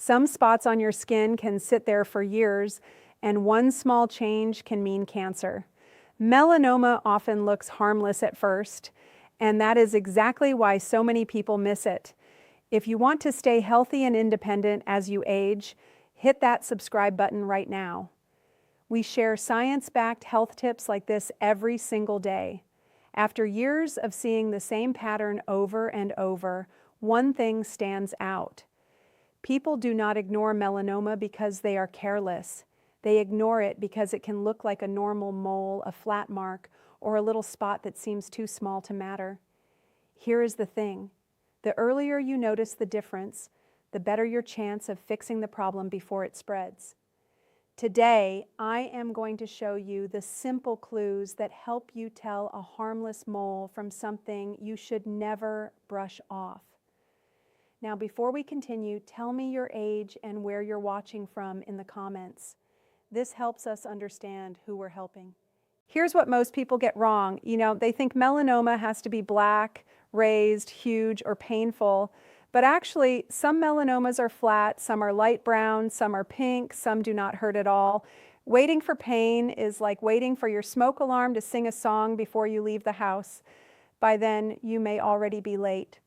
Some spots on your skin can sit there for years, and one small change can mean cancer. Melanoma often looks harmless at first, and that is exactly why so many people miss it. If you want to stay healthy and independent as you age, hit that subscribe button right now. We share science-backed health tips like this every single day. After years of seeing the same pattern over and over, one thing stands out. People do not ignore melanoma because they are careless. They ignore it because it can look like a normal mole, a flat mark, or a little spot that seems too small to matter. Here is the thing. The earlier you notice the difference, the better your chance of fixing the problem before it spreads. Today, I am going to show you the simple clues that help you tell a harmless mole from something you should never brush off. Now, before we continue, tell me your age and where you're watching from in the comments. This helps us understand who we're helping. Here's what most people get wrong. They think melanoma has to be black, raised, huge, or painful. But actually, some melanomas are flat, some are light brown, some are pink, some do not hurt at all. Waiting for pain is like waiting for your smoke alarm to sing a song before you leave the house. By then, you may already be late.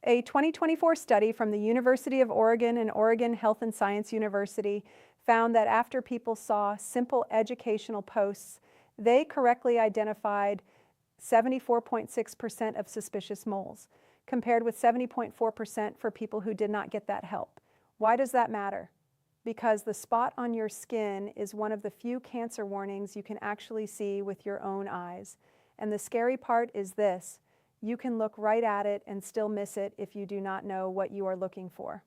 A 2024 study from the University of Oregon and Oregon Health and Science University found that after people saw simple educational posts, they correctly identified 74.6% of suspicious moles, compared with 70.4% for people who did not get that help. Why does that matter? Because the spot on your skin is one of the few cancer warnings you can actually see with your own eyes. And the scary part is this: you can look right at it and still miss it if you do not know what you are looking for.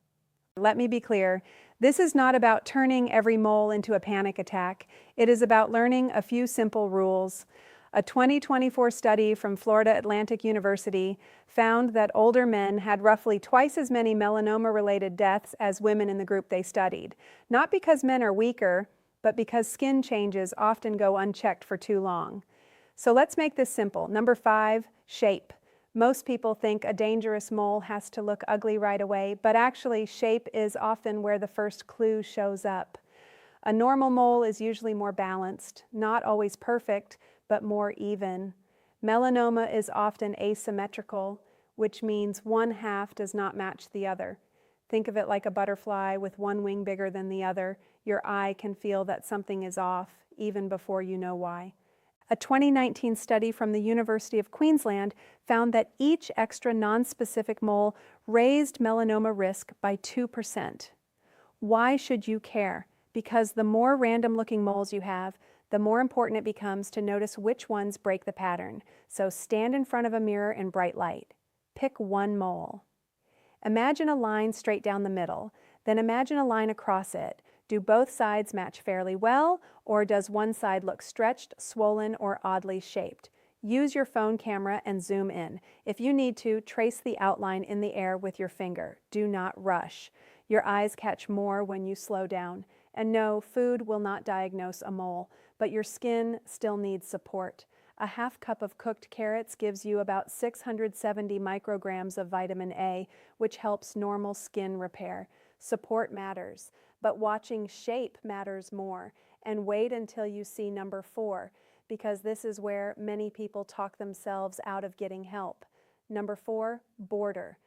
Let me be clear, this is not about turning every mole into a panic attack. It is about learning a few simple rules. A 2024 study from Florida Atlantic University found that older men had roughly twice as many melanoma-related deaths as women in the group they studied. Not because men are weaker, but because skin changes often go unchecked for too long. So let's make this simple. Number 5, shape. Most people think a dangerous mole has to look ugly right away, but actually shape is often where the first clue shows up. A normal mole is usually more balanced, not always perfect, but more even. Melanoma is often asymmetrical, which means one half does not match the other. Think of it like a butterfly with one wing bigger than the other. Your eye can feel that something is off, even before you know why. A 2019 study from the University of Queensland found that each extra non-specific mole raised melanoma risk by 2%. Why should you care? Because the more random-looking moles you have, the more important it becomes to notice which ones break the pattern. So stand in front of a mirror in bright light. Pick one mole. Imagine a line straight down the middle. Then imagine a line across it. Do both sides match fairly well, or does one side look stretched, swollen, or oddly shaped? Use your phone camera and zoom in. If you need to, trace the outline in the air with your finger. Do not rush. Your eyes catch more when you slow down. And no, food will not diagnose a mole, but your skin still needs support. A half cup of cooked carrots gives you about 670 micrograms of vitamin A, which helps normal skin repair. Support matters, but watching shape matters more. And wait until you see number 4, because this is where many people talk themselves out of getting help. Number 4, border.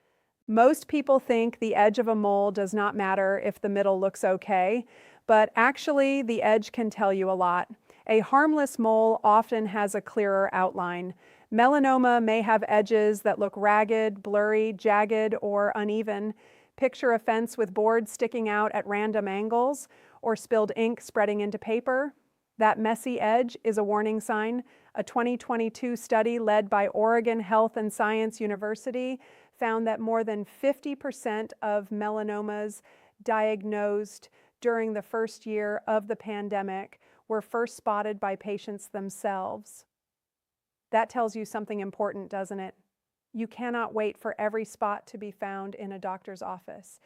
Most people think the edge of a mole does not matter if the middle looks okay, but actually the edge can tell you a lot. A harmless mole often has a clearer outline. Melanoma may have edges that look ragged, blurry, jagged, or uneven. Picture a fence with boards sticking out at random angles, or spilled ink spreading into paper. That messy edge is a warning sign. A 2022 study led by Oregon Health and Science University found that more than 50% of melanomas diagnosed during the first year of the pandemic were first spotted by patients themselves. That tells you something important, doesn't it? You cannot wait for every spot to be found in a doctor's office.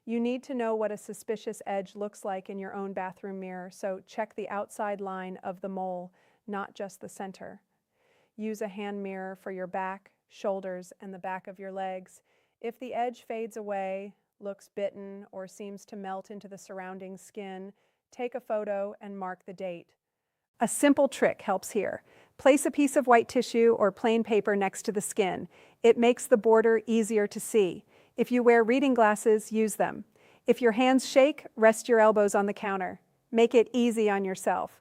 You need to know what a suspicious edge looks like in your own bathroom mirror, so check the outside line of the mole, not just the center. Use a hand mirror for your back, shoulders, and the back of your legs. If the edge fades away, looks bitten, or seems to melt into the surrounding skin, take a photo and mark the date. A simple trick helps here. Place a piece of white tissue or plain paper next to the skin. It makes the border easier to see. If you wear reading glasses, use them. If your hands shake, rest your elbows on the counter. Make it easy on yourself.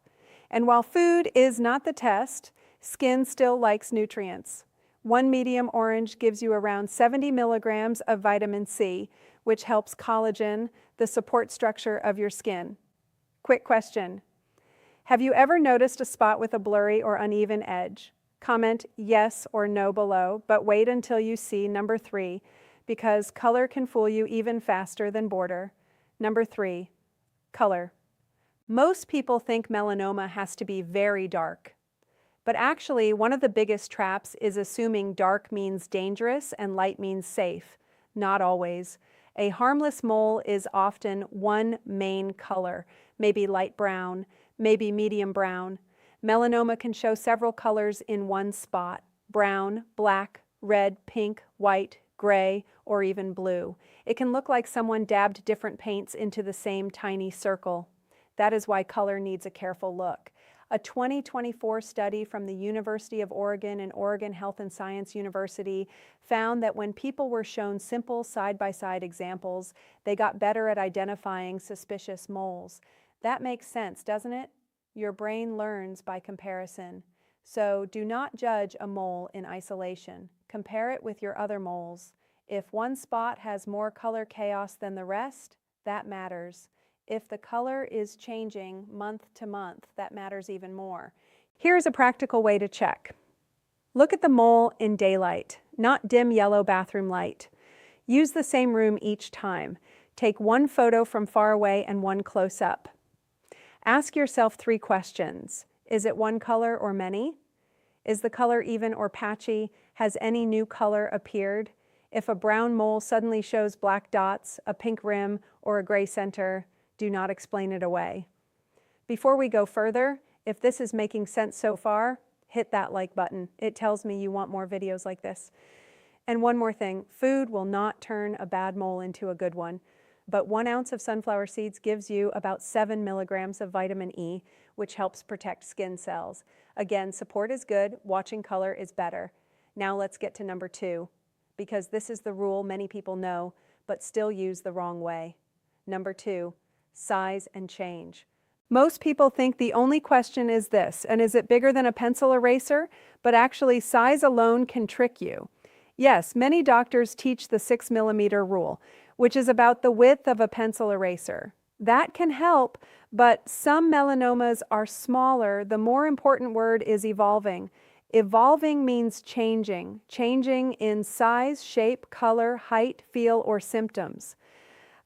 And while food is not the test, skin still likes nutrients. One medium orange gives you around 70 milligrams of vitamin C, which helps collagen, the support structure of your skin. Quick question. Have you ever noticed a spot with a blurry or uneven edge? Comment yes or no below, but wait until you see number 3, because color can fool you even faster than border. Number 3, color. Most people think melanoma has to be very dark. But actually, one of the biggest traps is assuming dark means dangerous and light means safe. Not always. A harmless mole is often one main color, maybe light brown, maybe medium brown. Melanoma can show several colors in one spot: brown, black, red, pink, white, gray, or even blue. It can look like someone dabbed different paints into the same tiny circle. That is why color needs a careful look. A 2024 study from the University of Oregon and Oregon Health and Science University found that when people were shown simple side-by-side examples, they got better at identifying suspicious moles. That makes sense, doesn't it? Your brain learns by comparison. So do not judge a mole in isolation. Compare it with your other moles. If one spot has more color chaos than the rest, that matters. If the color is changing month to month, that matters even more. Here's a practical way to check. Look at the mole in daylight, not dim yellow bathroom light. Use the same room each time. Take one photo from far away and one close up. Ask yourself 3 questions. Is it one color or many? Is the color even or patchy? Has any new color appeared? If a brown mole suddenly shows black dots, a pink rim, or a gray center, do not explain it away. Before we go further, if this is making sense so far, hit that like button. It tells me you want more videos like this. And one more thing, food will not turn a bad mole into a good one, but 1 ounce of sunflower seeds gives you about 7 milligrams of vitamin E, which helps protect skin cells. Again, support is good, watching color is better. Now let's get to number 2, because this is the rule many people know, but still use the wrong way. Number 2, size and change. Most people think the only question is this, and is it bigger than a pencil eraser? But actually, size alone can trick you. Yes, many doctors teach the 6 millimeter rule, which is about the width of a pencil eraser. That can help, but some melanomas are smaller. The more important word is evolving. Evolving means changing in size, shape, color, height, feel, or symptoms.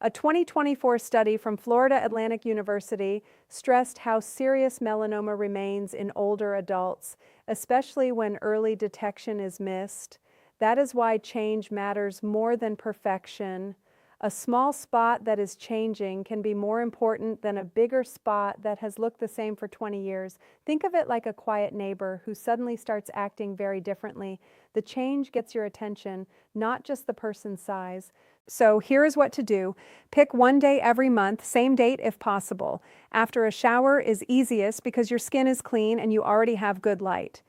A 2024 study from Florida Atlantic University stressed how serious melanoma remains in older adults, especially when early detection is missed. That is why change matters more than perfection. A small spot that is changing can be more important than a bigger spot that has looked the same for 20 years. Think of it like a quiet neighbor who suddenly starts acting very differently. The change gets your attention, not just the person's size. So here is what to do. Pick one day every month, same date if possible. After a shower is easiest because your skin is clean and you already have good light.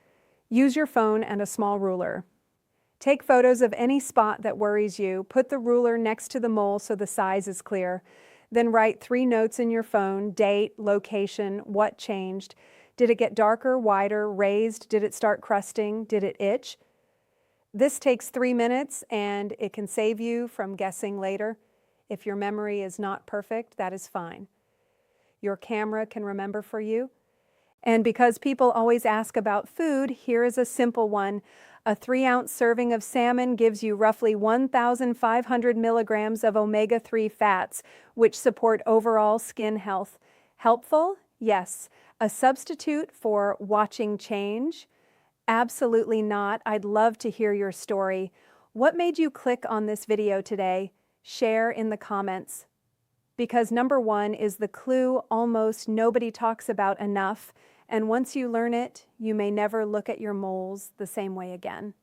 Use your phone and a small ruler. Take photos of any spot that worries you. Put the ruler next to the mole so the size is clear. Then write 3 notes in your phone: date, location, what changed. Did it get darker, wider, raised? Did it start crusting? Did it itch? This takes 3 minutes and it can save you from guessing later. If your memory is not perfect, that is fine. Your camera can remember for you. And because people always ask about food, here is a simple one. A 3-ounce serving of salmon gives you roughly 1,500 milligrams of omega-3 fats, which support overall skin health. Helpful? Yes. A substitute for watching change? Absolutely not. I'd love to hear your story. What made you click on this video today? Share in the comments. Because number 1 is the clue almost nobody talks about enough, and once you learn it, you may never look at your moles the same way again.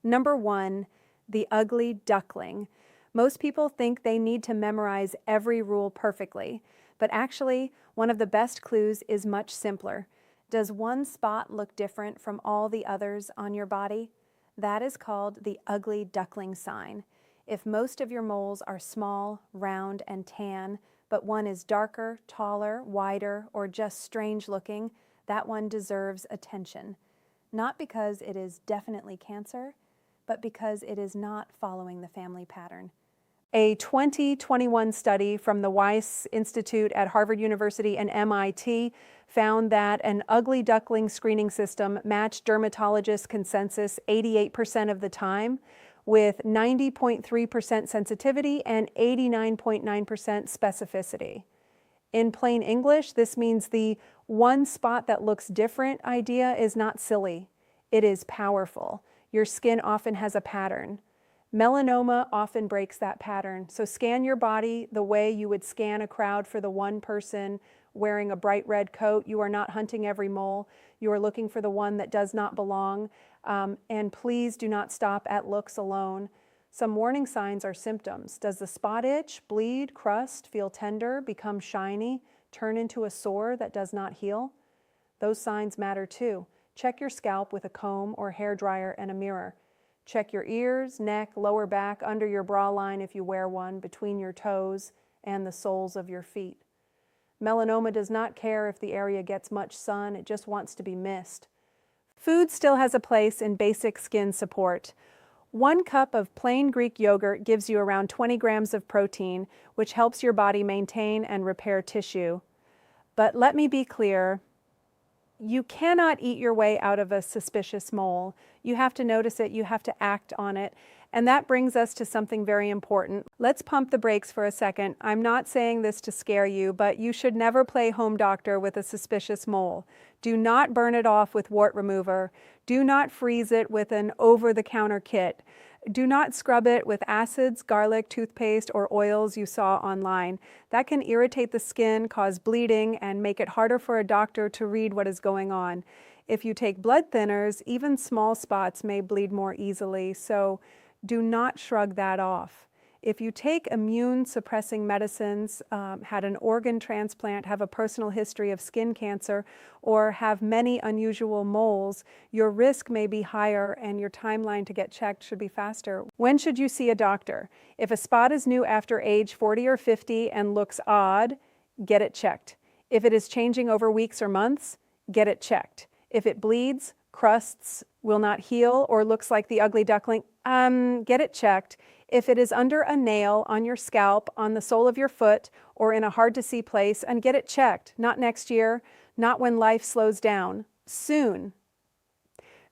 Number 1, the ugly duckling. Most people think they need to memorize every rule perfectly, but actually, one of the best clues is much simpler. Does one spot look different from all the others on your body? That is called the Ugly Duckling Sign. If most of your moles are small, round, and tan, but one is darker, taller, wider, or just strange looking, that one deserves attention. Not because it is definitely cancer, but because it is not following the family pattern. A 2021 study from the Weiss Institute at Harvard University and MIT found that an ugly duckling screening system matched dermatologist consensus 88% of the time, with 90.3% sensitivity and 89.9% specificity. In plain English, this means the one spot that looks different idea is not silly. It is powerful. Your skin often has a pattern. Melanoma often breaks that pattern. So scan your body the way you would scan a crowd for the one person wearing a bright red coat. You are not hunting every mole. You are looking for the one that does not belong. And please do not stop at looks alone. Some warning signs are symptoms. Does the spot itch, bleed, crust, feel tender, become shiny, turn into a sore that does not heal? Those signs matter too. Check your scalp with a comb or hair dryer and a mirror. Check your ears, neck, lower back, under your bra line if you wear one, between your toes and the soles of your feet. Melanoma does not care if the area gets much sun, it just wants to be missed. Food still has a place in basic skin support. 1 cup of plain Greek yogurt gives you around 20 grams of protein, which helps your body maintain and repair tissue. But let me be clear, you cannot eat your way out of a suspicious mole. You have to notice it, you have to act on it. And that brings us to something very important. Let's pump the brakes for a second. I'm not saying this to scare you, but you should never play home doctor with a suspicious mole. Do not burn it off with wart remover. Do not freeze it with an over-the-counter kit. Do not scrub it with acids, garlic, toothpaste, or oils you saw online. That can irritate the skin, cause bleeding, and make it harder for a doctor to read what is going on. If you take blood thinners, even small spots may bleed more easily, so do not shrug that off. If you take immune-suppressing medicines, had an organ transplant, have a personal history of skin cancer, or have many unusual moles, your risk may be higher and your timeline to get checked should be faster. When should you see a doctor? If a spot is new after age 40 or 50 and looks odd, get it checked. If it is changing over weeks or months, get it checked. If it bleeds, crusts, will not heal, or looks like the ugly duckling, get it checked. If it is under a nail, on your scalp, on the sole of your foot, or in a hard-to-see place, and get it checked. Not next year, not when life slows down. Soon.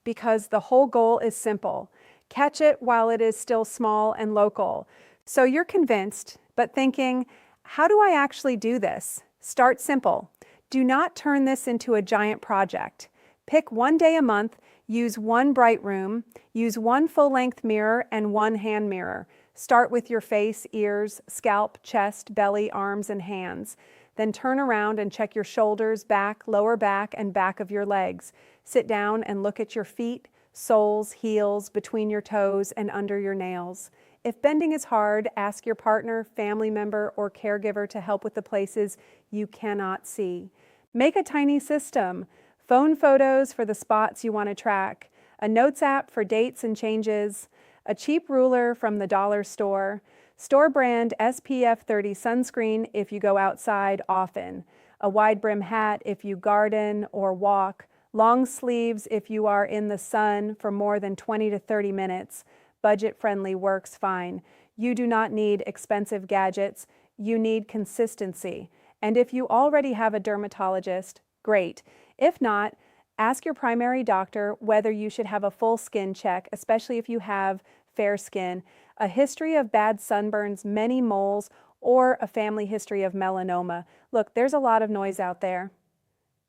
Because the whole goal is simple. Catch it while it is still small and local. So you're convinced, but thinking, how do I actually do this? Start simple. Do not turn this into a giant project. Pick 1 day a month, use 1 bright room, use 1 full-length mirror and 1 hand mirror. Start with your face, ears, scalp, chest, belly, arms, and hands. Then turn around and check your shoulders, back, lower back, and back of your legs. Sit down and look at your feet, soles, heels, between your toes, and under your nails. If bending is hard, ask your partner, family member, or caregiver to help with the places you cannot see. Make a tiny system. Phone photos for the spots you want to track, a notes app for dates and changes, a cheap ruler from the dollar store, store brand SPF 30 sunscreen if you go outside often, a wide brim hat if you garden or walk, long sleeves if you are in the sun for more than 20 to 30 minutes. Budget-friendly works fine. You do not need expensive gadgets. You need consistency. And if you already have a dermatologist, great. If not, ask your primary doctor whether you should have a full skin check, especially if you have fair skin, a history of bad sunburns, many moles, or a family history of melanoma. Look, there's a lot of noise out there.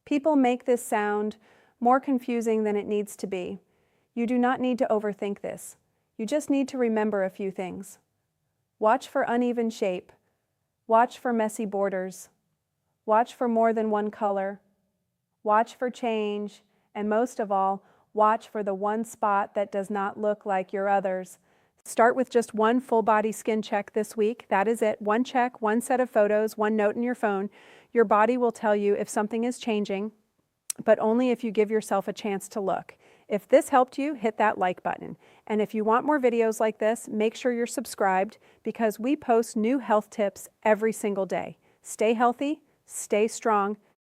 People make this sound more confusing than it needs to be. You do not need to overthink this. You just need to remember a few things. Watch for uneven shape. Watch for messy borders. Watch for more than one color. Watch for change, and most of all, watch for the one spot that does not look like your others. Start with just one full body skin check this week. That is it. One check, one set of photos, one note in your phone. Your body will tell you if something is changing, but only if you give yourself a chance to look. If this helped you, hit that like button. And if you want more videos like this, make sure you're subscribed because we post new health tips every single day. Stay healthy, stay strong.